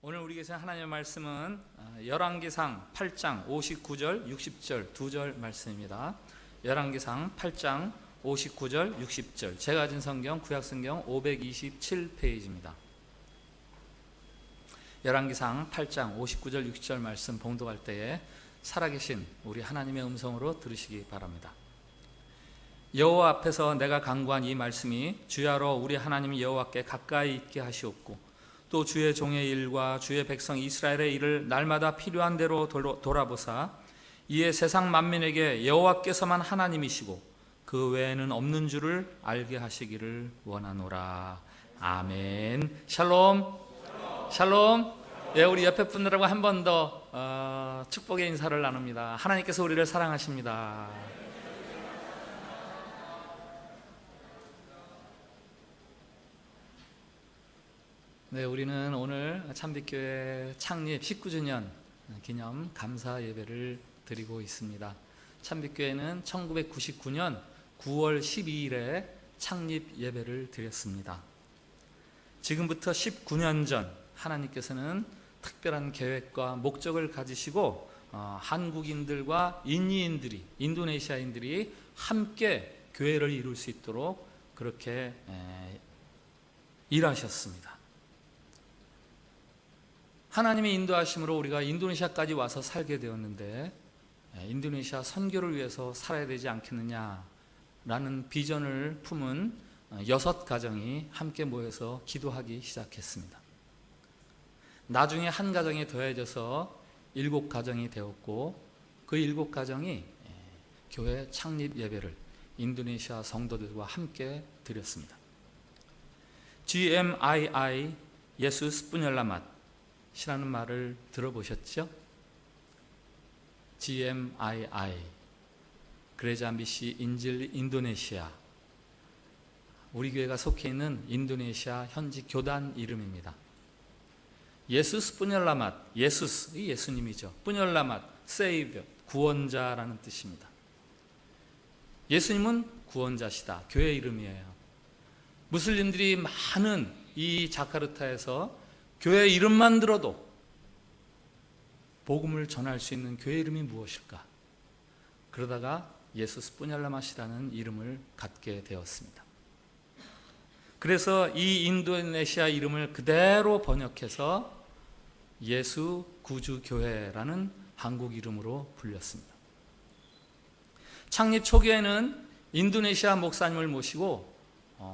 오늘 우리 교회 하나님의 말씀은 열왕기상 8장 59절 60절 두 절 말씀입니다. 열왕기상 8장 59절 60절 제가 가진 성경 구약성경 527페이지입니다. 열왕기상 8장 59절 60절 말씀 봉독할 때에 살아계신 우리 하나님의 음성으로 들으시기 바랍니다. 여호와 앞에서 내가 간구한 이 말씀이 주야로 우리 하나님 여호와께 가까이 있게 하시옵고 또 주의 종의 일과 주의 백성 이스라엘의 일을 날마다 필요한 대로 돌아보사 이에 세상 만민에게 여호와께서만 하나님이시고 그 외에는 없는 줄을 알게 하시기를 원하노라. 아멘. 샬롬. 샬롬. 예, 우리 옆에 분들하고 한 번 더 축복의 인사를 나눕니다. 하나님께서 우리를 사랑하십니다. 네, 우리는 오늘 참빛교회 창립 19주년 기념 감사 예배를 드리고 있습니다. 참빛교회는 1999년 9월 12일에 창립 예배를 드렸습니다. 지금부터 19년 전 하나님께서는 특별한 계획과 목적을 가지시고 한국인들과 인도인들이 인도네시아인들이 함께 교회를 이룰 수 있도록 그렇게 일하셨습니다. 하나님의 인도하심으로 우리가 인도네시아까지 와서 살게 되었는데 인도네시아 선교를 위해서 살아야 되지 않겠느냐라는 비전을 품은 6가정이 함께 모여서 기도하기 시작했습니다. 나중에 한 가정이 더해져서 7가정이 되었고 그 7가정이 교회 창립 예배를 인도네시아 성도들과 함께 드렸습니다. GMII 예수스 뿌뇰라맛 이라는 말을 들어보셨죠? GMII 그레자 미시 인질 인도네시아, 우리 교회가 속해 있는 인도네시아 현지 교단 이름입니다. 예수스 뿌뇰라맛, 예수스 이 예수님이죠. 뿌뇰라맛 세이버 구원자라는 뜻입니다. 예수님은 구원자시다. 교회 이름이에요. 무슬림들이 많은 이 자카르타에서 교회 이름만 들어도 복음을 전할 수 있는 교회 이름이 무엇일까? 그러다가 예수스 뿌뇰라맛이라는 이름을 갖게 되었습니다. 그래서 이 인도네시아 이름을 그대로 번역해서 예수 구주교회라는 한국 이름으로 불렸습니다. 창립 초기에는 인도네시아 목사님을 모시고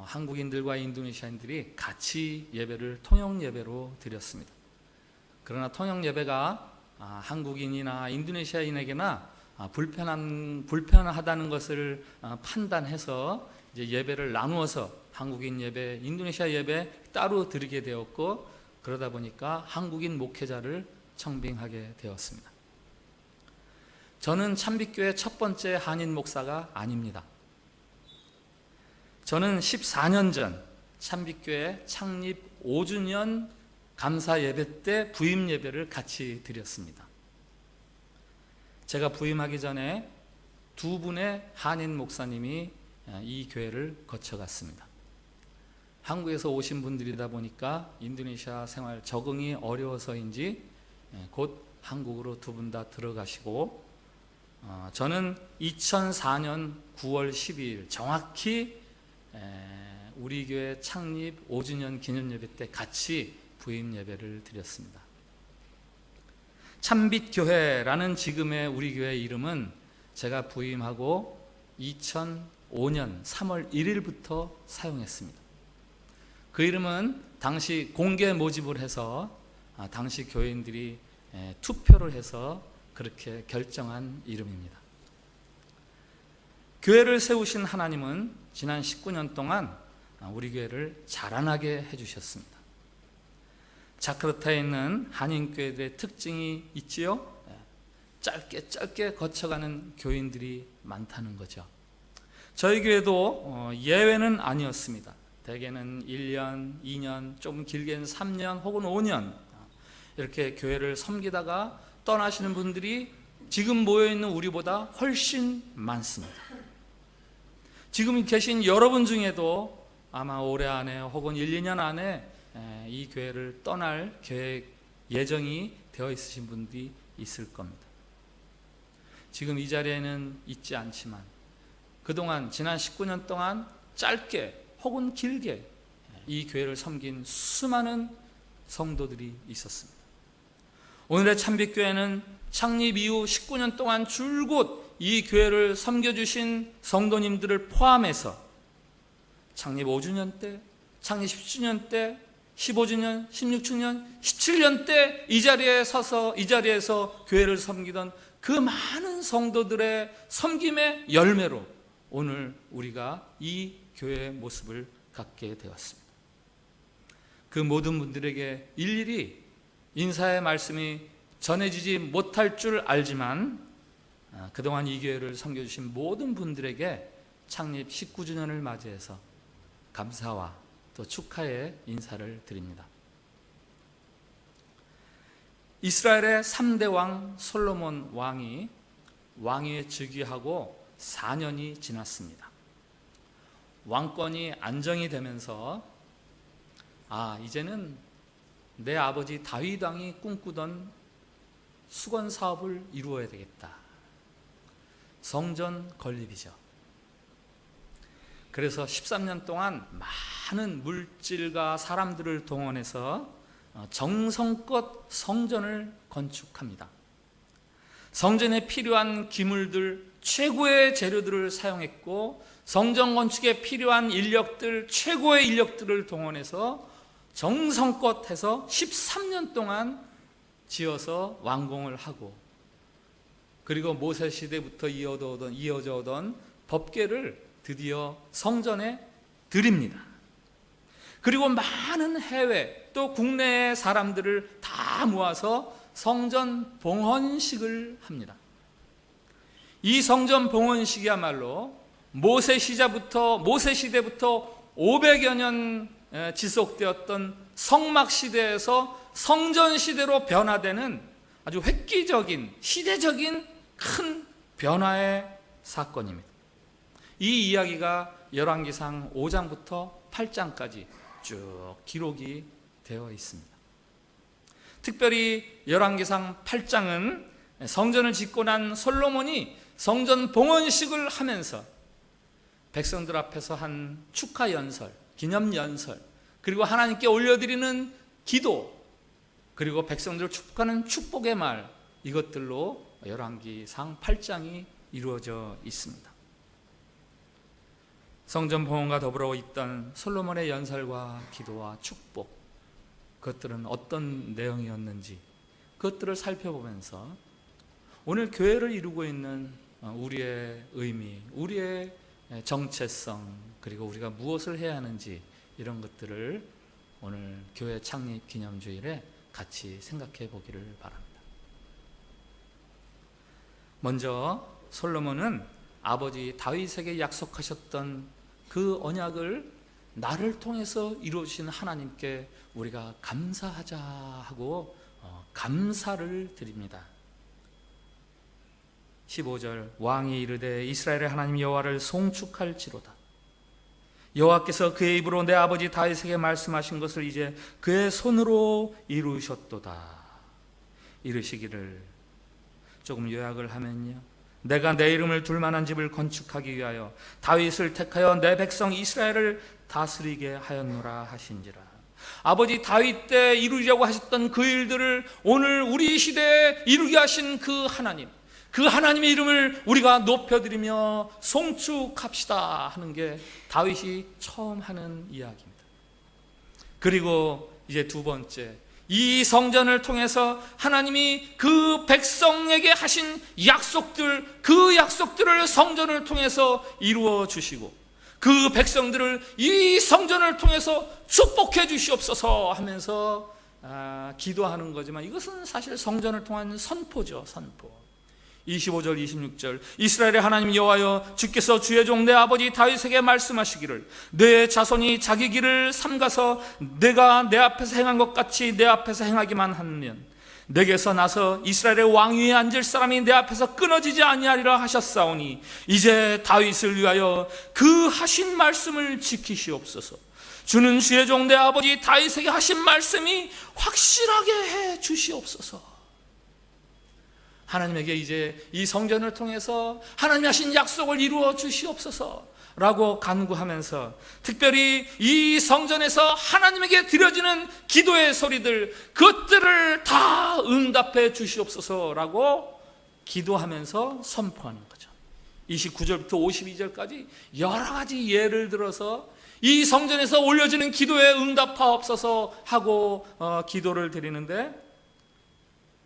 한국인들과 인도네시아인들이 같이 예배를 통역 예배로 드렸습니다. 그러나 통역 예배가 한국인이나 인도네시아인에게나 불편하다는 것을 판단해서 이제 예배를 나누어서 한국인 예배, 인도네시아 예배 따로 드리게 되었고 그러다 보니까 한국인 목회자를 청빙하게 되었습니다. 저는 참빛교회 첫 번째 한인 목사가 아닙니다. 저는 14년 전 참빛교회 창립 5주년 감사 예배 때 부임 예배를 같이 드렸습니다. 제가 부임하기 전에 두 분의 한인 목사님이 이 교회를 거쳐갔습니다. 한국에서 오신 분들이다 보니까 인도네시아 생활 적응이 어려워서인지 곧 한국으로 두 분 다 들어가시고 저는 2004년 9월 12일 정확히 우리 교회 창립 5주년 기념 예배 때 같이 부임 예배를 드렸습니다. 참빛교회라는 지금의 우리 교회 이름은 제가 부임하고 2005년 3월 1일부터 사용했습니다. 그 이름은 당시 공개 모집을 해서 당시 교인들이 투표를 해서 그렇게 결정한 이름입니다. 교회를 세우신 하나님은 지난 19년 동안 우리 교회를 자라나게 해주셨습니다. 자카르타에 있는 한인교회들의 특징이 있지요. 짧게 거쳐가는 교인들이 많다는 거죠. 저희 교회도 예외는 아니었습니다. 대개는 1년, 2년, 좀 길게는 3년 혹은 5년 이렇게 교회를 섬기다가 떠나시는 분들이 지금 모여있는 우리보다 훨씬 많습니다. 지금 계신 여러분 중에도 아마 올해 안에 혹은 1, 2년 안에 이 교회를 떠날 계획 예정이 되어 있으신 분들이 있을 겁니다. 지금 이 자리에는 있지 않지만 그동안 지난 19년 동안 짧게 혹은 길게 이 교회를 섬긴 수많은 성도들이 있었습니다. 오늘의 참빛교회는 창립 이후 19년 동안 줄곧 이 교회를 섬겨주신 성도님들을 포함해서 창립 5주년 때, 창립 10주년 때, 15주년, 16주년, 17년 때 이 자리에 서서 이 자리에서 교회를 섬기던 그 많은 성도들의 섬김의 열매로 오늘 우리가 이 교회의 모습을 갖게 되었습니다. 그 모든 분들에게 일일이 인사의 말씀이 전해지지 못할 줄 알지만 그동안 이 교회를 섬겨주신 모든 분들에게 창립 19주년을 맞이해서 감사와 또 축하의 인사를 드립니다. 이스라엘의 3대 왕 솔로몬 왕이 왕위에 즉위하고 4년이 지났습니다. 왕권이 안정이 되면서 이제는 내 아버지 다윗 왕이 꿈꾸던 수건 사업을 이루어야 되겠다. 성전 건립이죠. 그래서 13년 동안 많은 물질과 사람들을 동원해서 정성껏 성전을 건축합니다. 성전에 필요한 기물들, 최고의 재료들을 사용했고 성전 건축에 필요한 인력들, 최고의 인력들을 동원해서 정성껏 해서 13년 동안 지어서 완공을 하고, 그리고 모세 시대부터 이어져 오던 법궤를 드디어 성전에 드립니다. 그리고 많은 해외 또 국내의 사람들을 다 모아서 성전 봉헌식을 합니다. 이 성전 봉헌식이야말로 모세 시대부터 500여 년 지속되었던 성막 시대에서 성전 시대로 변화되는 아주 획기적인 시대적인 큰 변화의 사건입니다. 이 이야기가 열왕기상 5장부터 8장까지 쭉 기록이 되어 있습니다. 특별히 열왕기상 8장은 성전을 짓고 난 솔로몬이 성전 봉헌식을 하면서 백성들 앞에서 한 축하 연설, 기념 연설, 그리고 하나님께 올려드리는 기도, 그리고 백성들을 축복하는 축복의 말, 이것들로 열왕기상 8장이 이루어져 있습니다. 성전 봉헌과 더불어 있던 솔로몬의 연설과 기도와 축복, 그것들은 어떤 내용이었는지 그것들을 살펴보면서 오늘 교회를 이루고 있는 우리의 의미, 우리의 정체성, 그리고 우리가 무엇을 해야 하는지, 이런 것들을 오늘 교회 창립 기념주일에 같이 생각해 보기를 바랍니다. 먼저 솔로몬은 아버지 다윗에게 약속하셨던 그 언약을 나를 통해서 이루어주신 하나님께 우리가 감사하자 하고 감사를 드립니다. 15절, 왕이 이르되 이스라엘의 하나님 여호와를 송축할지로다. 여호와께서 그의 입으로 내 아버지 다윗에게 말씀하신 것을 이제 그의 손으로 이루셨도다. 이르시기를, 조금 요약을 하면요, 내가 내 이름을 둘 만한 집을 건축하기 위하여 다윗을 택하여 내 백성 이스라엘을 다스리게 하였노라 하신지라. 아버지 다윗 때 이루려고 하셨던 그 일들을 오늘 우리 시대에 이루게 하신 그 하나님, 그 하나님의 이름을 우리가 높여드리며 송축합시다 하는 게 다윗이 처음 하는 이야기입니다. 그리고 이제 두 번째, 이 성전을 통해서 하나님이 그 백성에게 하신 약속들, 그 약속들을 성전을 통해서 이루어 주시고 그 백성들을 이 성전을 통해서 축복해 주시옵소서 하면서 기도하는 거지만 이것은 사실 성전을 통한 선포죠. 선포. 25절 26절, 이스라엘의 하나님 여호와여, 주께서 주의 종 내 아버지 다윗에게 말씀하시기를, 내 자손이 자기 길을 삼가서 내가 내 앞에서 행한 것 같이 내 앞에서 행하기만 하면 내게서 나서 이스라엘의 왕 위에 앉을 사람이 내 앞에서 끊어지지 아니하리라 하셨사오니 이제 다윗을 위하여 그 하신 말씀을 지키시옵소서. 주는 주의 종 내 아버지 다윗에게 하신 말씀이 확실하게 해 주시옵소서. 하나님에게 이제 이 성전을 통해서 하나님이 하신 약속을 이루어 주시옵소서 라고 간구하면서, 특별히 이 성전에서 하나님에게 드려지는 기도의 소리들, 그것들을 다 응답해 주시옵소서라고 기도하면서 선포하는 거죠. 29절부터 52절까지 여러 가지 예를 들어서 이 성전에서 올려지는 기도에 응답하옵소서 하고 기도를 드리는데,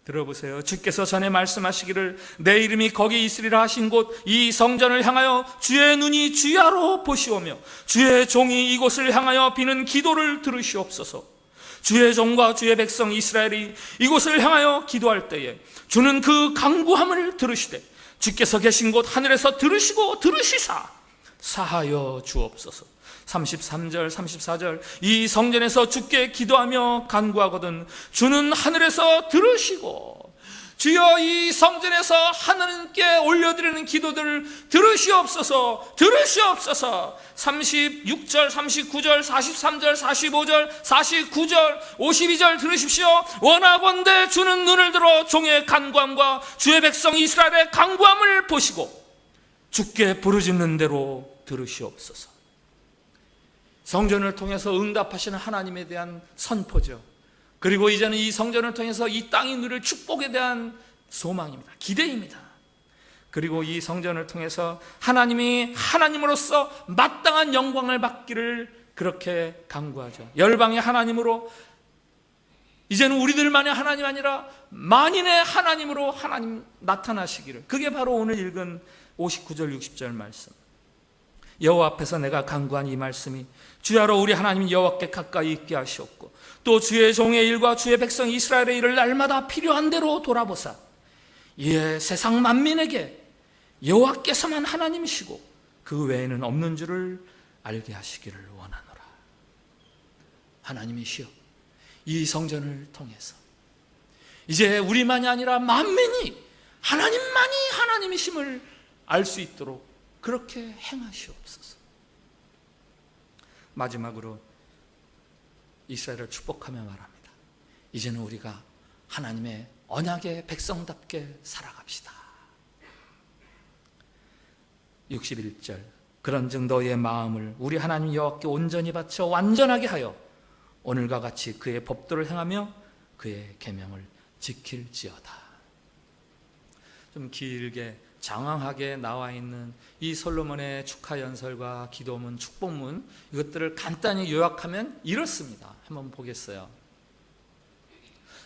들어보세요. 주께서 전에 말씀하시기를 내 이름이 거기 있으리라 하신 곳 이 성전을 향하여 주의 눈이 주야로 보시오며 주의 종이 이곳을 향하여 비는 기도를 들으시옵소서. 주의 종과 주의 백성 이스라엘이 이곳을 향하여 기도할 때에 주는 그 간구함을 들으시되 주께서 계신 곳 하늘에서 들으시고 들으시사 사하여 주옵소서. 33절 34절 이 성전에서 주께 기도하며 간구하거든 주는 하늘에서 들으시고, 주여 이 성전에서 하나님께 올려드리는 기도들을 들으시옵소서 들으시옵소서. 36절 39절 43절 45절 49절 52절 들으십시오. 원하건대 주는 눈을 들어 종의 간구함과 주의 백성 이스라엘의 간구함을 보시고 주께 부르짖는 대로 들으시옵소서. 성전을 통해서 응답하시는 하나님에 대한 선포죠. 그리고 이제는 이 성전을 통해서 이 땅이 누릴 축복에 대한 소망입니다. 기대입니다. 그리고 이 성전을 통해서 하나님이 하나님으로서 마땅한 영광을 받기를 그렇게 간구하죠. 열방의 하나님으로, 이제는 우리들만의 하나님 아니라 만인의 하나님으로 하나님 나타나시기를. 그게 바로 오늘 읽은 59절 60절 말씀. 여호와 앞에서 내가 간구한 이 말씀이 주야로 우리 하나님 여호와께 가까이 있게 하시옵고 또 주의 종의 일과 주의 백성 이스라엘의 일을 날마다 필요한 대로 돌아보사 이에 세상 만민에게 여호와께서만 하나님이시고 그 외에는 없는 줄을 알게 하시기를 원하노라. 하나님이시여, 이 성전을 통해서 이제 우리만이 아니라 만민이 하나님만이 하나님이심을 알 수 있도록 그렇게 행하시옵소서. 마지막으로 이스라엘을 축복하며 말합니다. 이제는 우리가 하나님의 언약의 백성답게 살아갑시다. 61절 그런즉 너희의 마음을 우리 하나님 여호와께 온전히 바쳐 완전하게 하여 오늘과 같이 그의 법도를 행하며 그의 계명을 지킬지어다. 좀 길게 장황하게 나와 있는 이 솔로몬의 축하 연설과 기도문, 축복문, 이것들을 간단히 요약하면 이렇습니다. 한번 보겠어요.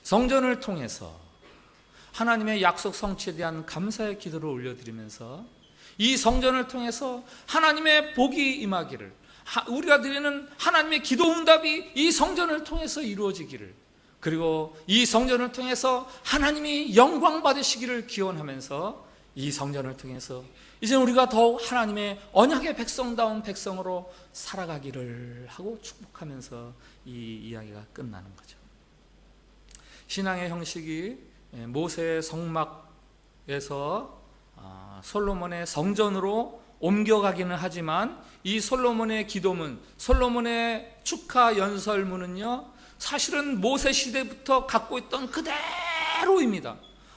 성전을 통해서 하나님의 약속 성취에 대한 감사의 기도를 올려드리면서 이 성전을 통해서 하나님의 복이 임하기를, 우리가 드리는 하나님의 기도 응답이 이 성전을 통해서 이루어지기를, 그리고 이 성전을 통해서 하나님이 영광 받으시기를 기원하면서 이 성전을 통해서 이제 우리가 더욱 하나님의 언약의 백성다운 백성으로 살아가기를 하고 축복하면서 이 이야기가 끝나는 거죠. 신앙의 형식이 모세의 성막에서 솔로몬의 성전으로 옮겨가기는 하지만 이 솔로몬의 기도문, 솔로몬의 축하 연설문은요, 사실은 모세 시대부터 갖고 있던 그대로입니다.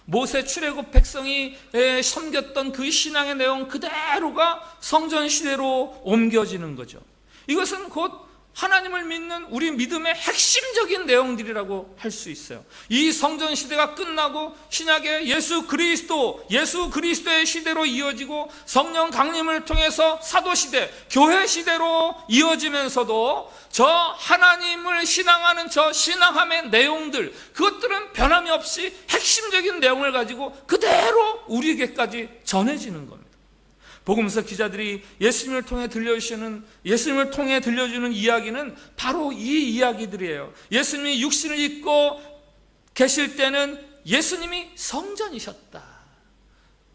모세 출애굽 백성이 섬겼던 그 신앙의 내용 그대로가 성전 시대로 옮겨지는 거죠. 이것은 곧 하나님을 믿는 우리 믿음의 핵심적인 내용들이라고 할 수 있어요. 이 성전 시대가 끝나고 신약의 예수 그리스도의 시대로 이어지고 성령 강림을 통해서 사도 시대, 교회 시대로 이어지면서도 저 하나님을 신앙하는 저 신앙함의 내용들, 그것들은 변함이 없이 핵심적인 내용을 가지고 그대로 우리에게까지 전해지는 겁니다. 복음서 기자들이 예수님을 통해 들려주는 이야기는 바로 이 이야기들이에요. 예수님이 육신을 입고 계실 때는 예수님이 성전이셨다.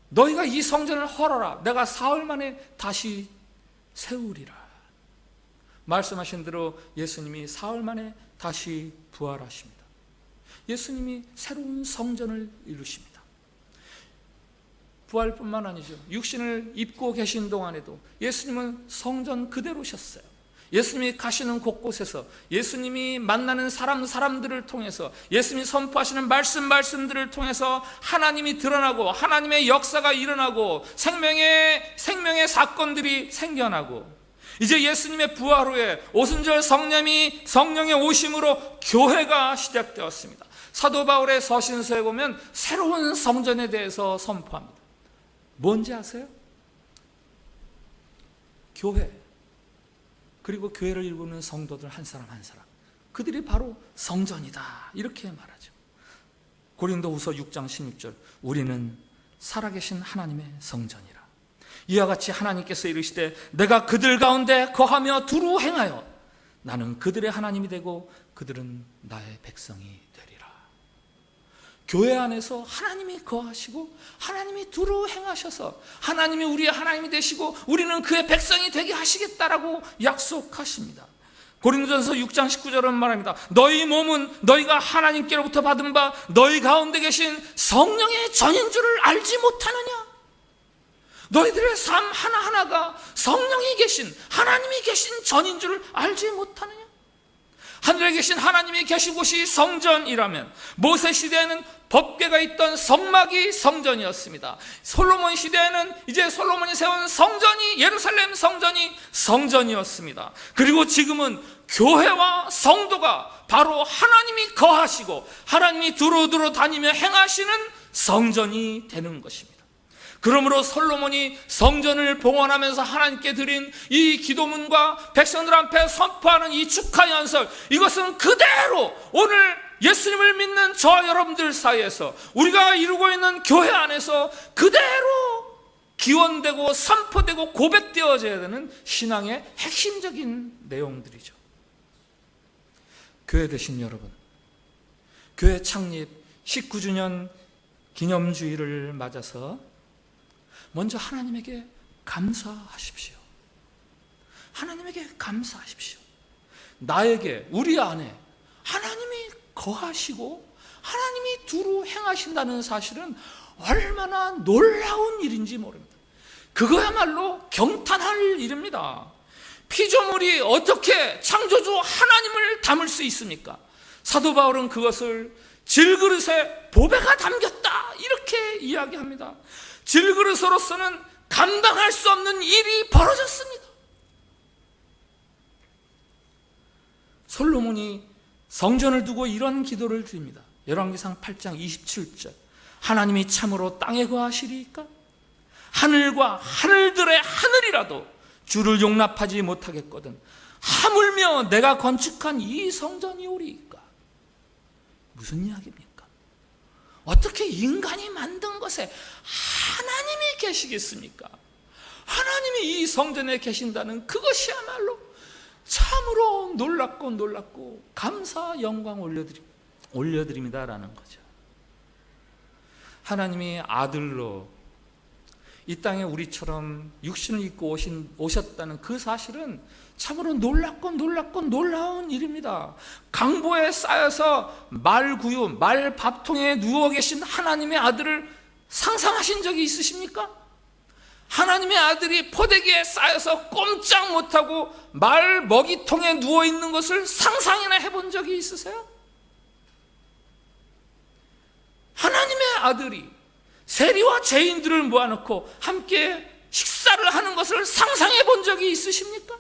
너희가 이 성전을 헐어라. 내가 사흘 만에 다시 세우리라. 말씀하신 대로 예수님이 사흘 만에 다시 부활하십니다. 예수님이 새로운 성전을 이루십니다. 부활뿐만 아니죠. 육신을 입고 계신 동안에도 예수님은 성전 그대로셨어요. 예수님이 가시는 곳곳에서, 예수님이 만나는 사람들을 통해서, 예수님이 선포하시는 말씀들을 통해서 하나님이 드러나고 하나님의 역사가 일어나고 생명의 사건들이 생겨나고, 이제 예수님의 부활 후에 오순절 성령의 오심으로 교회가 시작되었습니다. 사도 바울의 서신서에 보면 새로운 성전에 대해서 선포합니다. 뭔지 아세요? 교회, 그리고 교회를 이루는 성도들 한 사람 한 사람, 그들이 바로 성전이다, 이렇게 말하죠. 고린도후서 6장 16절, 우리는 살아계신 하나님의 성전이라. 이와 같이 하나님께서 이르시되 내가 그들 가운데 거하며 두루 행하여 나는 그들의 하나님이 되고 그들은 나의 백성이 되리라. 교회 안에서 하나님이 거하시고 하나님이 두루 행하셔서 하나님이 우리의 하나님이 되시고 우리는 그의 백성이 되게 하시겠다라고 약속하십니다. 고린도전서 6장 19절은 말합니다. 너희 몸은 너희가 하나님께로부터 받은 바 너희 가운데 계신 성령의 전인 줄을 알지 못하느냐? 너희들의 삶 하나하나가 성령이 계신, 하나님이 계신 전인 줄을 알지 못하느냐? 하늘에 계신 하나님이 계신 곳이 성전이라면 모세 시대에는 법궤가 있던 성막이 성전이었습니다. 솔로몬 시대에는 이제 솔로몬이 세운 성전이, 예루살렘 성전이 성전이었습니다. 그리고 지금은 교회와 성도가 바로 하나님이 거하시고 하나님이 두루두루 다니며 행하시는 성전이 되는 것입니다. 그러므로 솔로몬이 성전을 봉헌하면서 하나님께 드린 이 기도문과 백성들 앞에 선포하는 이 축하 연설, 이것은 그대로 오늘 예수님을 믿는 저 여러분들 사이에서 우리가 이루고 있는 교회 안에서 그대로 기원되고 선포되고 고백되어져야 되는 신앙의 핵심적인 내용들이죠. 교회 되신 여러분, 교회 창립 19주년 기념주일을 맞아서 먼저 하나님에게 감사하십시오. 하나님에게 감사하십시오. 나에게, 우리 안에 하나님이 거하시고 하나님이 두루 행하신다는 사실은 얼마나 놀라운 일인지 모릅니다. 그거야말로 경탄할 일입니다. 피조물이 어떻게 창조주 하나님을 담을 수 있습니까? 사도 바울은 그것을 질그릇에 보배가 담겼다, 이렇게 이야기합니다. 질그릇으로서는 감당할 수 없는 일이 벌어졌습니다. 솔로몬이 성전을 두고 이런 기도를 드립니다. 열왕기상 8장 27절, 하나님이 참으로 땅에 거하시리이까? 하늘과 하늘들의 하늘이라도 주를 용납하지 못하겠거든 하물며 내가 건축한 이 성전이 오리이까? 무슨 이야기입니까? 어떻게 인간이 만든 것에 하나님이 계시겠습니까? 하나님이 이 성전에 계신다는 그것이야말로 참으로 놀랍고 감사 영광 올려드립니다라는 거죠. 하나님이 아들로 이 땅에 우리처럼 육신을 입고 오셨다는 그 사실은 참으로 놀랍고 놀라운 일입니다. 강보에 쌓여서 말구유, 말밥통에 누워 계신 하나님의 아들을 상상하신 적이 있으십니까? 하나님의 아들이 포대기에 쌓여서 꼼짝 못하고 말 먹이통에 누워 있는 것을 상상이나 해본 적이 있으세요? 하나님의 아들이 세리와 죄인들을 모아놓고 함께 식사를 하는 것을 상상해 본 적이 있으십니까?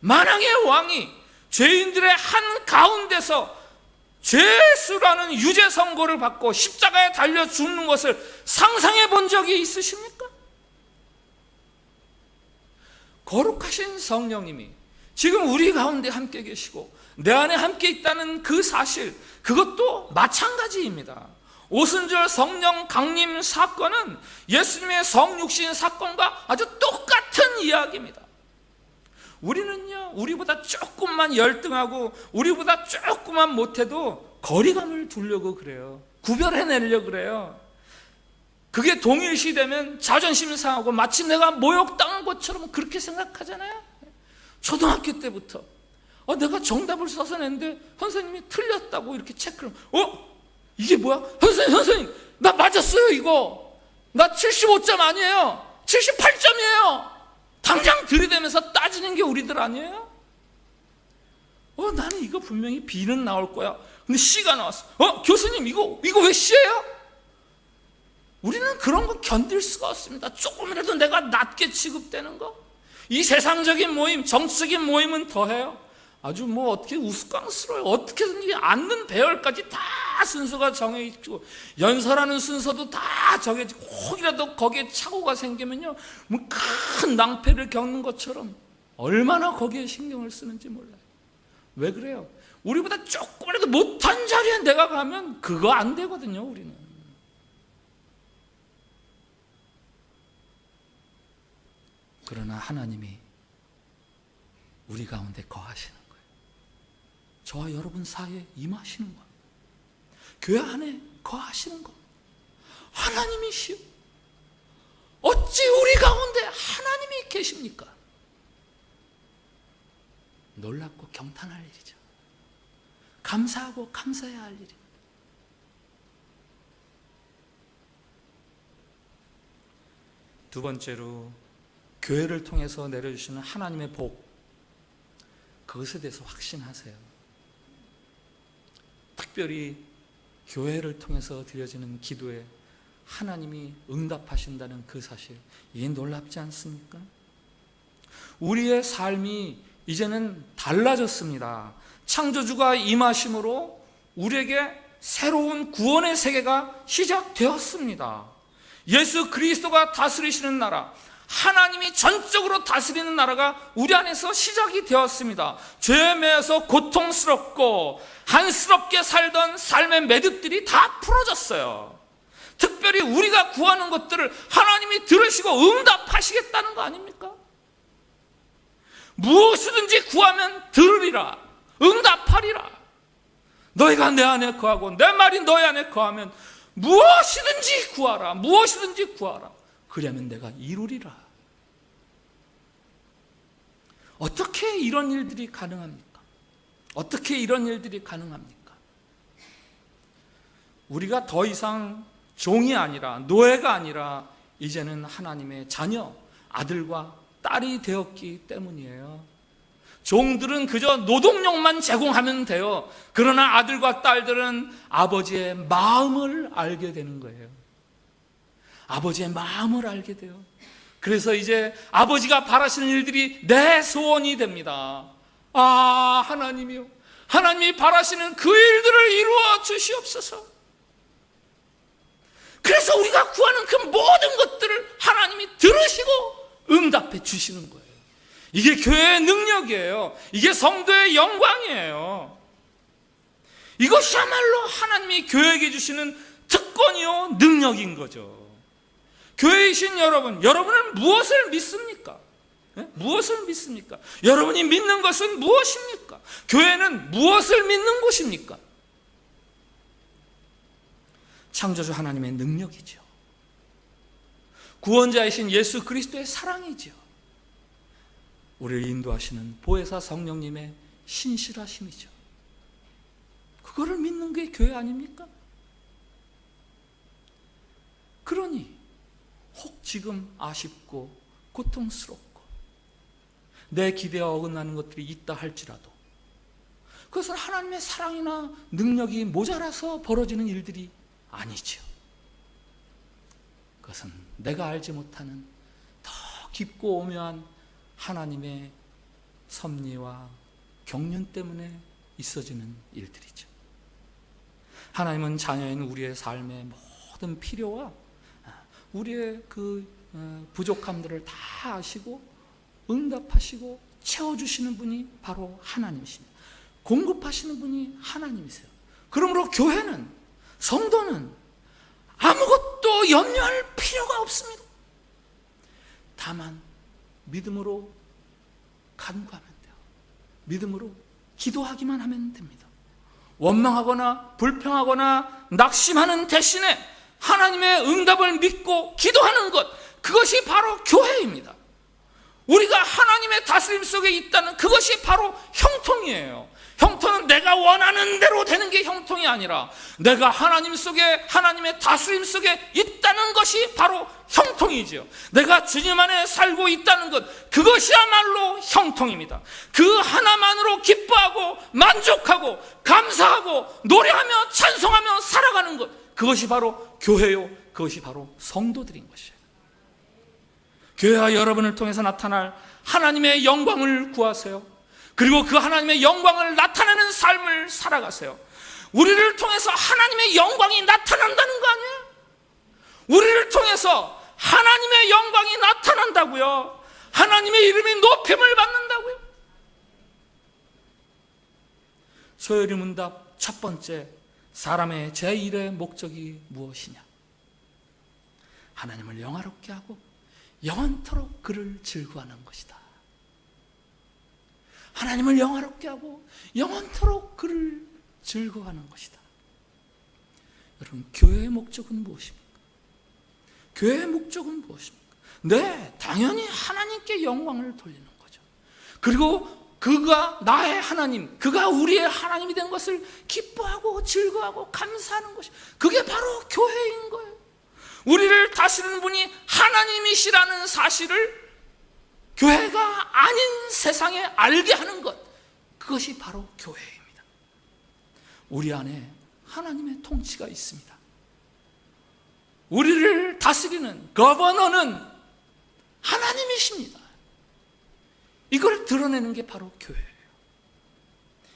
만왕의 왕이 죄인들의 한 가운데서 죄수라는 유죄 선고를 받고 십자가에 달려 죽는 것을 상상해 본 적이 있으십니까? 거룩하신 성령님이 지금 우리 가운데 함께 계시고 내 안에 함께 있다는 그 사실, 그것도 마찬가지입니다. 오순절 성령 강림 사건은 예수님의 성육신 사건과 아주 똑같은 이야기입니다. 우리는요, 우리보다 조금만 열등하고 우리보다 조금만 못해도 거리감을 두려고 그래요. 구별해내려고 그래요. 그게 동일시되면 자존심 상하고 마치 내가 모욕당한 것처럼 그렇게 생각하잖아요. 초등학교 때부터 내가 정답을 써서 냈는데 선생님이 틀렸다고 이렇게 체크를, 이게 뭐야? 선생님, 나 맞았어요, 이거. 나 75점 아니에요. 78점이에요. 당장 들이대면서 따지는 게 우리들 아니에요? 나는 이거 분명히 B는 나올 거야. 근데 C가 나왔어. 교수님, 이거 왜 C예요? 우리는 그런 거 견딜 수가 없습니다. 조금이라도 내가 낮게 취급되는 거. 이 세상적인 모임, 정치적인 모임은 더해요. 아주 어떻게 우스꽝스러워요. 어떻게든지 앉는 배열까지 다 순서가 정해있고, 연설하는 순서도 다 정해지고, 혹이라도 거기에 착오가 생기면요, 큰 낭패를 겪는 것처럼 얼마나 거기에 신경을 쓰는지 몰라요. 왜 그래요? 우리보다 조금이라도 못한 자리에 내가 가면 그거 안 되거든요, 우리는. 그러나 하나님이 우리 가운데 거하시는 거예요. 저와 여러분 사이에 임하시는 거예요. 교회 안에 거하시는 거예요. 하나님이시오. 어찌 우리 가운데 하나님이 계십니까? 놀랍고 경탄할 일이죠. 감사하고 감사해야 할 일입니다. 두 번째로, 교회를 통해서 내려주시는 하나님의 복, 그것에 대해서 확신하세요. 특별히 교회를 통해서 드려지는 기도에 하나님이 응답하신다는 그 사실, 이게 놀랍지 않습니까? 우리의 삶이 이제는 달라졌습니다. 창조주가 임하심으로 우리에게 새로운 구원의 세계가 시작되었습니다. 예수 그리스도가 다스리시는 나라, 하나님이 전적으로 다스리는 나라가 우리 안에서 시작이 되었습니다. 죄에 매여서 고통스럽고 한스럽게 살던 삶의 매듭들이 다 풀어졌어요. 특별히 우리가 구하는 것들을 하나님이 들으시고 응답하시겠다는 거 아닙니까? 무엇이든지 구하면 들으리라, 응답하리라. 너희가 내 안에 거하고 내 말이 너희 안에 거하면 무엇이든지 구하라, 무엇이든지 구하라. 그러면 내가 이루리라. 어떻게 이런 일들이 가능합니까? 어떻게 이런 일들이 가능합니까? 우리가 더 이상 종이 아니라, 노예가 아니라 이제는 하나님의 자녀, 아들과 딸이 되었기 때문이에요. 종들은 그저 노동력만 제공하면 돼요. 그러나 아들과 딸들은 아버지의 마음을 알게 되는 거예요. 아버지의 마음을 알게 돼요. 그래서 이제 아버지가 바라시는 일들이 내 소원이 됩니다. 하나님이요, 하나님이 바라시는 그 일들을 이루어 주시옵소서. 그래서 우리가 구하는 그 모든 것들을 하나님이 들으시고 응답해 주시는 거예요. 이게 교회의 능력이에요. 이게 성도의 영광이에요. 이것이야말로 하나님이 교회에게 주시는 특권이요, 능력인 거죠. 교회이신 여러분은 무엇을 믿습니까? 무엇을 믿습니까? 여러분이 믿는 것은 무엇입니까? 교회는 무엇을 믿는 곳입니까? 창조주 하나님의 능력이죠. 구원자이신 예수 그리스도의 사랑이죠. 우리를 인도하시는 보혜사 성령님의 신실하심이죠. 그거를 믿는 게 교회 아닙니까? 그러니 혹 지금 아쉽고 고통스럽고 내 기대에 어긋나는 것들이 있다 할지라도 그것은 하나님의 사랑이나 능력이 모자라서 벌어지는 일들이 아니죠. 그것은 내가 알지 못하는 더 깊고 오묘한 하나님의 섭리와 경륜 때문에 있어지는 일들이죠. 하나님은 자녀인 우리의 삶의 모든 필요와 우리의 그 부족함들을 다 아시고 응답하시고 채워주시는 분이 바로 하나님이십니다. 공급하시는 분이 하나님이세요. 그러므로 교회는, 성도는 아무것도 염려할 필요가 없습니다. 다만 믿음으로 간구하면 돼요. 믿음으로 기도하기만 하면 됩니다. 원망하거나 불평하거나 낙심하는 대신에 하나님의 응답을 믿고 기도하는 것, 그것이 바로 교회입니다. 우리가 하나님의 다스림 속에 있다는 그것이 바로 형통 형통이에요. 형통은 내가 원하는 대로 되는 게 형통이 아니라 내가 하나님 속에, 하나님의 다스림 속에 있다는 것이 바로 형통이지요. 내가 주님 안에 살고 있다는 것, 그것이야말로 형통입니다. 그 하나만으로 기뻐하고 만족하고 감사하고 노래하며 찬송하며 살아가는 것, 그것이 바로 교회요, 그것이 바로 성도들인 것이에요. 교회와 여러분을 통해서 나타날 하나님의 영광을 구하세요. 그리고 그 하나님의 영광을 나타내는 삶을 살아가세요. 우리를 통해서 하나님의 영광이 나타난다는 거 아니에요? 우리를 통해서 하나님의 영광이 나타난다고요. 하나님의 이름이 높임을 받는다고요. 소요리 문답 첫 번째, 사람의 제1의 목적이 무엇이냐? 하나님을 영화롭게 하고 영원토록 그를 즐거워하는 것이다. 하나님을 영화롭게 하고 영원토록 그를 즐거워하는 것이다. 여러분, 교회의 목적은 무엇입니까? 교회의 목적은 무엇입니까? 네, 당연히 하나님께 영광을 돌리는 거죠. 그리고 그가 나의 하나님, 그가 우리의 하나님이 된 것을 기뻐하고 즐거워하고 감사하는 것이, 그게 바로 교회인 거예요. 우리를 다스리는 분이 하나님이시라는 사실을 교회가 아닌 세상에 알게 하는 것, 그것이 바로 교회입니다. 우리 안에 하나님의 통치가 있습니다. 우리를 다스리는 거버너는 하나님이십니다. 이걸 드러내는 게 바로 교회예요.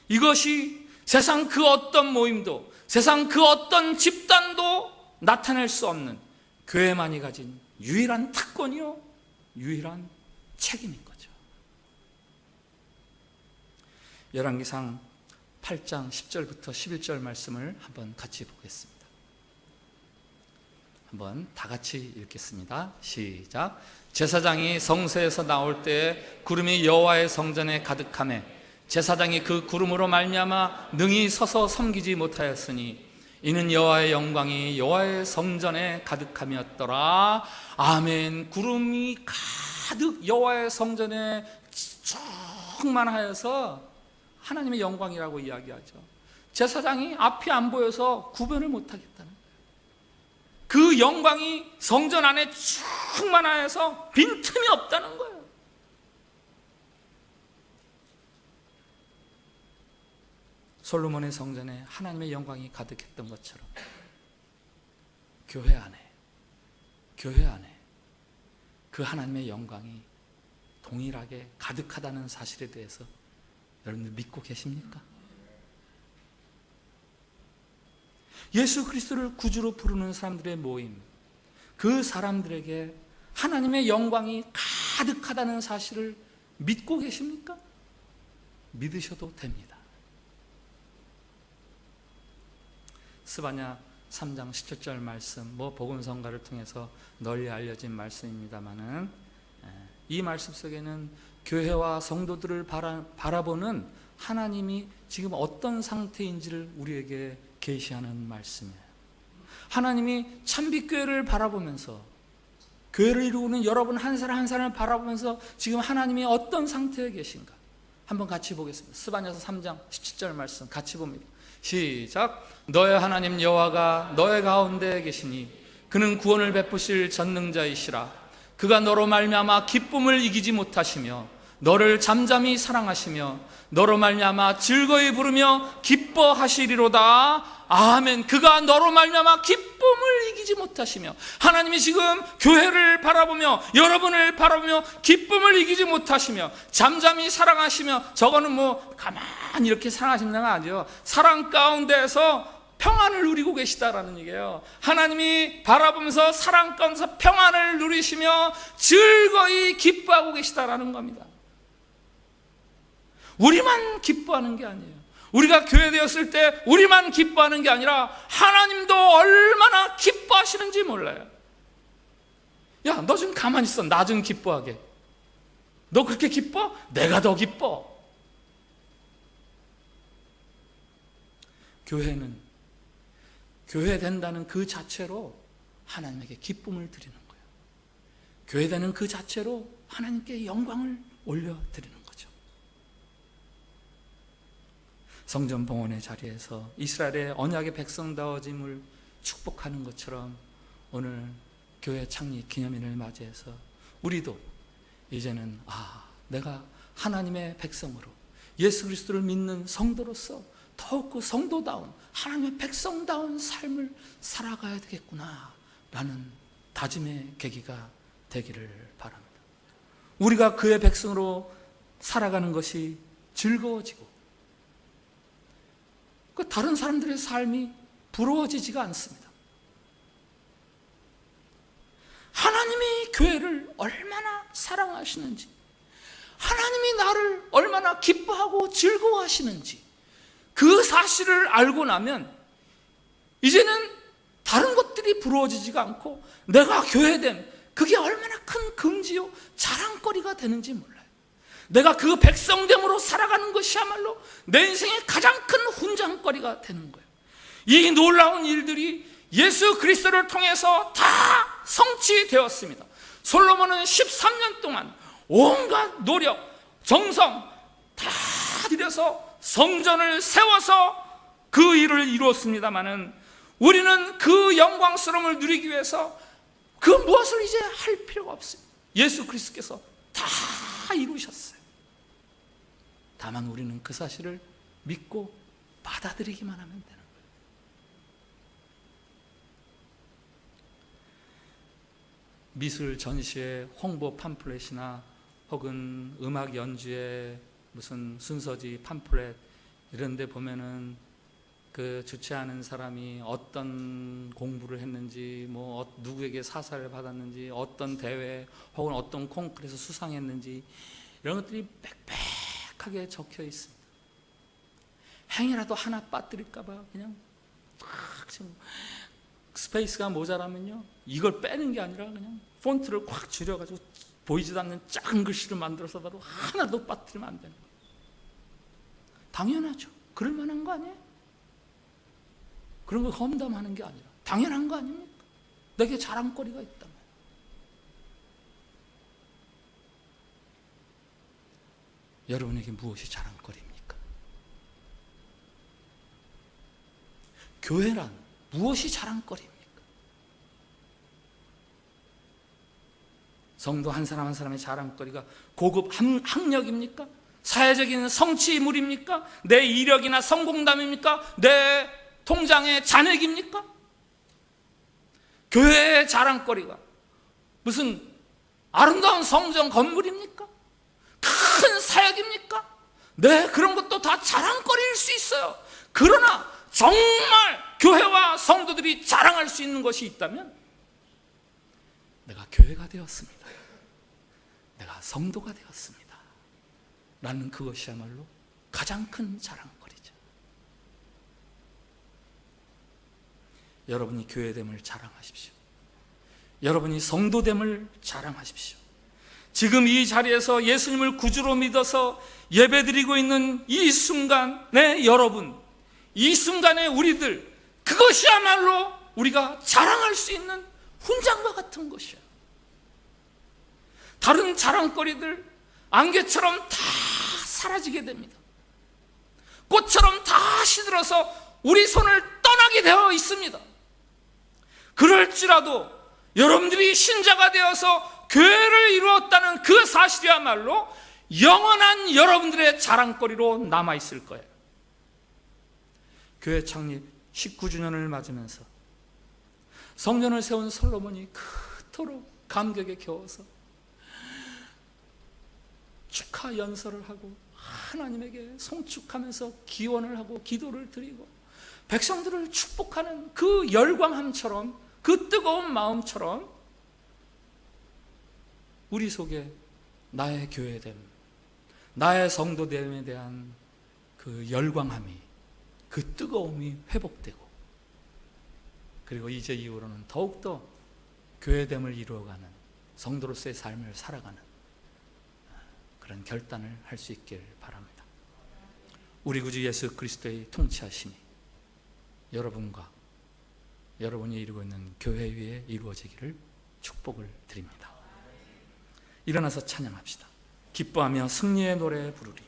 이것이 세상 그 어떤 모임도, 세상 그 어떤 집단도 나타낼 수 없는 교회만이 가진 유일한 특권이요, 유일한 책임인 거죠. 열왕기상 8장 10절부터 11절 말씀을 한번 같이 보겠습니다. 한번 다 같이 읽겠습니다. 시작. 제사장이 성소에서 나올 때 구름이 여호와의 성전에 가득하매 제사장이 그 구름으로 말미암아 능히 서서 섬기지 못하였으니 이는 여호와의 영광이 여호와의 성전에 가득함이었더라. 아멘. 구름이 가득 여호와의 성전에 충만하여서 하나님의 영광이라고 이야기하죠. 제사장이 앞이 안 보여서 구별을 못하겠다는 거예요. 그 영광이 성전 안에 충만하여서 빈틈이 없다는 거예요. 솔로몬의 성전에 하나님의 영광이 가득했던 것처럼 교회 안에 그 하나님의 영광이 동일하게 가득하다는 사실에 대해서 여러분들 믿고 계십니까? 예수 그리스도를 구주로 부르는 사람들의 모임, 그 사람들에게 하나님의 영광이 가득하다는 사실을 믿고 계십니까? 믿으셔도 됩니다. 스바냐 3장 17절 말씀, 복음성가를 통해서 널리 알려진 말씀입니다만은, 이 말씀 속에는 교회와 성도들을 바라보는 하나님이 지금 어떤 상태인지를 우리에게 계시하는 말씀이에요. 하나님이 참빛교회를 바라보면서, 교회를 이루는 여러분 한 사람 한 사람을 바라보면서 지금 하나님이 어떤 상태에 계신가 한번 같이 보겠습니다. 스바냐서 3장 17절 말씀 같이 봅니다. 시작. 너의 하나님 여호와가 너의 가운데 계시니 그는 구원을 베푸실 전능자이시라. 그가 너로 말미암아 기쁨을 이기지 못하시며 너를 잠잠히 사랑하시며 너로 말미암아 즐거이 부르며 기뻐하시리로다. 아멘. 그가 너로 말미암아 기쁨을 이기지 못하시며, 하나님이 지금 교회를 바라보며 여러분을 바라보며 기쁨을 이기지 못하시며 잠잠히 사랑하시며, 저거는 가만히 이렇게 사랑하신다는 거 아니죠. 사랑 가운데에서 평안을 누리고 계시다라는 얘기예요. 하나님이 바라보면서 사랑 가운데서 평안을 누리시며 즐거이 기뻐하고 계시다라는 겁니다. 우리만 기뻐하는 게 아니에요. 우리가 교회 되었을 때 우리만 기뻐하는 게 아니라 하나님도 얼마나 기뻐하시는지 몰라요. 야, 너 좀 가만히 있어. 나 좀 기뻐하게. 너 그렇게 기뻐? 내가 더 기뻐. 교회는 교회 된다는 그 자체로 하나님에게 기쁨을 드리는 거예요. 교회 되는 그 자체로 하나님께 영광을 올려드리는 거죠. 성전 봉헌의 자리에서 이스라엘의 언약의 백성다워짐을 축복하는 것처럼 오늘 교회 창립 기념일을 맞이해서 우리도 이제는 내가 하나님의 백성으로 예수 그리스도를 믿는 성도로서 더욱 그 성도다운 하나님의 백성다운 삶을 살아가야 되겠구나 라는 다짐의 계기가 되기를 바랍니다. 우리가 그의 백성으로 살아가는 것이 즐거워지고 다른 사람들의 삶이 부러워지지가 않습니다. 하나님이 교회를 얼마나 사랑하시는지, 하나님이 나를 얼마나 기뻐하고 즐거워하시는지 그 사실을 알고 나면 이제는 다른 것들이 부러워지지가 않고 내가 교회됨, 그게 얼마나 큰 긍지요 자랑거리가 되는지 몰라요. 내가 그 백성됨으로 살아가는 것이야말로 내 인생의 가장 큰 훈장거리가 되는 거예요. 이 놀라운 일들이 예수 그리스도를 통해서 다 성취되었습니다. 솔로몬은 13년 동안 온갖 노력, 정성 다 들여서 성전을 세워서 그 일을 이루었습니다마는 우리는 그 영광스러움을 누리기 위해서 그 무엇을 이제 할 필요가 없어요. 예수 그리스도께서 다 이루셨어요. 다만 우리는 그 사실을 믿고 받아들이기만 하면 되는 거예요. 미술 전시회 홍보 팜플렛이나 혹은 음악 연주회 무슨 순서지 팜플렛 이런 데 보면은 그 주최하는 사람이 어떤 공부를 했는지, 뭐 누구에게 사사를 받았는지, 어떤 대회 혹은 어떤 콩쿠르에서 수상했는지 이런 것들이 빽빽하게 적혀 있습니다. 행이라도 하나 빠뜨릴까 봐 그냥 지금 스페이스가 모자라면요 이걸 빼는 게 아니라 그냥 폰트를 꽉 줄여가지고 보이지도 않는 작은 글씨를 만들어서라도 하나도 빠뜨리면 안 되는 거예요. 당연하죠. 그럴 만한 거 아니에요? 그런 걸 험담하는 게 아니라 당연한 거 아닙니까? 내게 자랑거리가 있다면. 여러분에게 무엇이 자랑거리입니까? 교회란 무엇이 자랑거리입니까? 성도 한 사람 한 사람의 자랑거리가 고급 학력입니까? 사회적인 성취물입니까? 내 이력이나 성공담입니까? 내 통장의 잔액입니까? 교회의 자랑거리가 무슨 아름다운 성전 건물입니까? 큰 사역입니까? 네, 그런 것도 다 자랑거리일 수 있어요. 그러나 정말 교회와 성도들이 자랑할 수 있는 것이 있다면 내가 교회가 되었습니다. 내가 성도가 되었습니다. 라는 그것이야말로 가장 큰 자랑거리죠. 여러분이 교회됨을 자랑하십시오. 여러분이 성도됨을 자랑하십시오. 지금 이 자리에서 예수님을 구주로 믿어서 예배드리고 있는 이 순간에 여러분, 이 순간에 우리들, 그것이야말로 우리가 자랑할 수 있는 훈장과 같은 것이야. 다른 자랑거리들 안개처럼 다 사라지게 됩니다. 꽃처럼 다 시들어서 우리 손을 떠나게 되어 있습니다. 그럴지라도 여러분들이 신자가 되어서 교회를 이루었다는 그 사실이야말로 영원한 여러분들의 자랑거리로 남아있을 거예요. 교회 창립 19주년을 맞으면서 성전을 세운 솔로몬이 그토록 감격에 겨워서 축하 연설을 하고 하나님에게 송축하면서 기원을 하고 기도를 드리고 백성들을 축복하는 그 열광함처럼, 그 뜨거운 마음처럼 우리 속에 나의 교회됨, 나의 성도됨에 대한 그 열광함이, 그 뜨거움이 회복되고, 그리고 이제 이후로는 더욱더 교회됨을 이루어가는 성도로서의 삶을 살아가는 그런 결단을 할 수 있길 바랍니다. 우리 구주 예수 그리스도의 통치하심이 여러분과 여러분이 이루고 있는 교회 위에 이루어지기를 축복을 드립니다. 일어나서 찬양합시다. 기뻐하며 승리의 노래 부르리.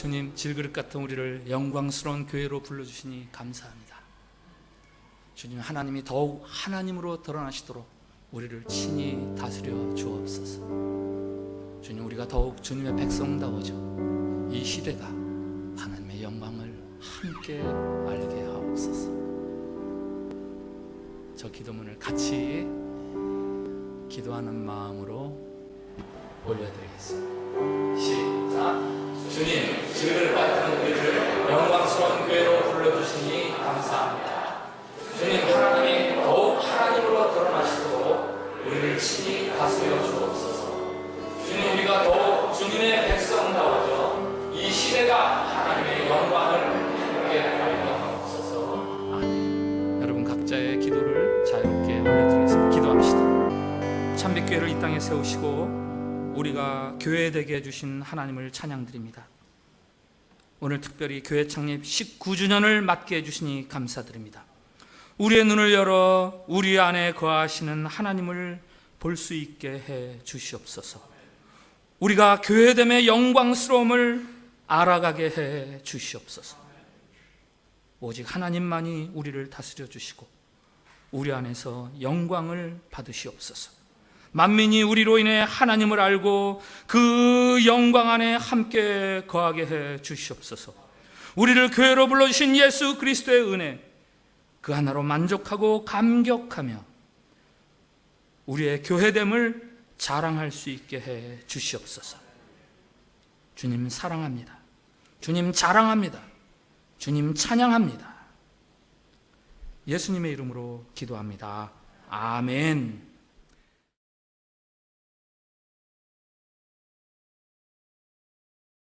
주님, 질그릇 같은 우리를 영광스러운 교회로 불러주시니 감사합니다. 주님, 하나님이 더욱 하나님으로 드러나시도록 우리를 친히 다스려 주옵소서. 주님, 우리가 더욱 주님의 백성다워져 이 시대가 하나님의 영광을 함께 알게 하옵소서. 저 기도문을 같이 기도하는 마음으로 올려드리겠습니다. 시작. 주님, 질그릇 같은 우리를 영광스러운 교회로 불러주시니 감사합니다. 주님, 하나님이 더욱 하나님으로 드러나시도록 우리를 친히 다스려 주옵소서. 주님, 우리가 더욱 주님의 백성다워져 이 시대가 하나님의 영광을 함께 알게 하옵소서. 아멘. 여러분 각자의 기도를 자유롭게 올려드리겠습니다. 기도합시다. 참빛교회를 이 땅에 세우시고 우리가 교회 되게 해주신 하나님을 찬양드립니다. 오늘 특별히 교회 창립 19주년을 맞게 해주시니 감사드립니다. 우리의 눈을 열어 우리 안에 거하시는 하나님을 볼 수 있게 해 주시옵소서. 우리가 교회됨의 영광스러움을 알아가게 해 주시옵소서. 오직 하나님만이 우리를 다스려 주시고 우리 안에서 영광을 받으시옵소서. 만민이 우리로 인해 하나님을 알고 그 영광 안에 함께 거하게 해 주시옵소서. 우리를 교회로 불러주신 예수 그리스도의 은혜, 그 하나로 만족하고 감격하며 우리의 교회됨을 자랑할 수 있게 해 주시옵소서. 주님 사랑합니다. 주님 자랑합니다. 주님 찬양합니다. 예수님의 이름으로 기도합니다. 아멘.